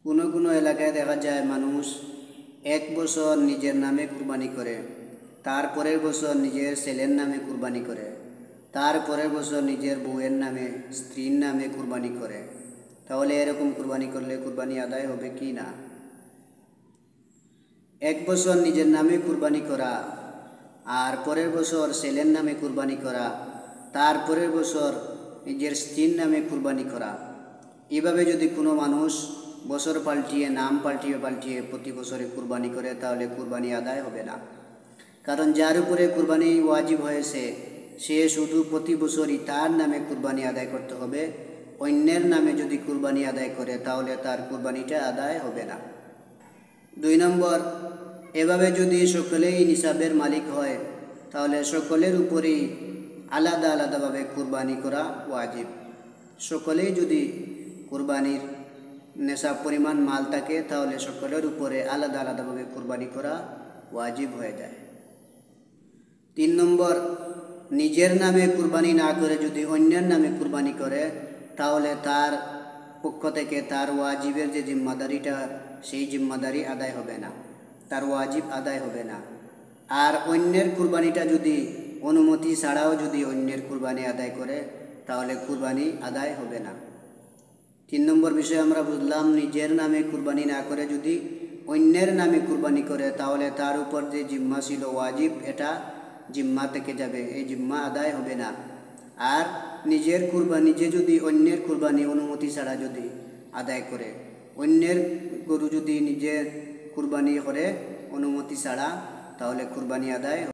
কোনো কোনো এলাকায় দেখা যায় মানুষ এক বছর নিজের নামে কুরবানি করে, তারপরের বছর নিজের ছেলের নামে কুরবানি করে, তারপরের বছর নিজের বউয়ের নামে স্ত্রীর নামে কুরবানি করে। তাহলে এরকম কুরবানি করলে কুরবানি আদায় হবে কি না? এক বছর নিজের নামে কুরবানি করা আর পরের বছর ছেলের নামে কুরবানি করা, তারপরের বছর নিজের স্ত্রীর নামে কুরবানি করা, এভাবে যদি কোনো মানুষ বছর পাল্টিয়ে নাম পাল্টিয়ে পাল্টিয়ে প্রতি বছরে কুরবানি করে তাহলে কুরবানি আদায় হবে না। কারণ যার উপরে কুরবানি ওয়াজিব হয়েছে সে শুধু প্রতি বছরই তার নামে কুরবানি আদায় করতে হবে। অন্যের নামে যদি কুরবানি আদায় করে তাহলে তার কুরবানিটা আদায় হবে না। 2 নম্বর, এভাবে যদি সকলেই নিসাবের মালিক হয় তাহলে সকলের উপরেই আলাদা আলাদাভাবে কুরবানি করা ওয়াজিব। সকলেই যদি কুরবানির নেশাব পরিমাণ মাল থাকে তাহলে সকলের উপরে আলাদা আলাদাভাবে কুরবানি করা ওয়াজিব হয়ে যায়। 3 নম্বর, নিজের নামে কুরবানি না করে যদি অন্যের নামে কুরবানি করে তাহলে তার পক্ষ থেকে তার ওয়াজিবের যে জিম্মাদারিটা সেই জিম্মাদারি আদায় হবে না, তার ওয়াজিব আদায় হবে না। আর অন্যের কুরবানিটা যদি অনুমতি ছাড়াও যদি অন্যের কুরবানি আদায় করে তাহলে কুরবানি আদায় হবে না। 3 নম্বর বিষয় আমরা বুঝলাম, নিজের নামে কুরবানি না করে যদি অন্যের নামে কুরবানি করে তাহলে তার উপর যে জিম্মা ছিল ওয়াজিব এটা জিম্মা থেকে যাবে, এই জিম্মা আদায় হবে না। আর নিজের কুরবানি যে যদি অন্যের কুরবানি অনুমতি ছাড়া যদি আদায় করে, অন্যের গরু যদি নিজের কুরবানি করে অনুমতি ছাড়া তাহলে কুরবানি আদায়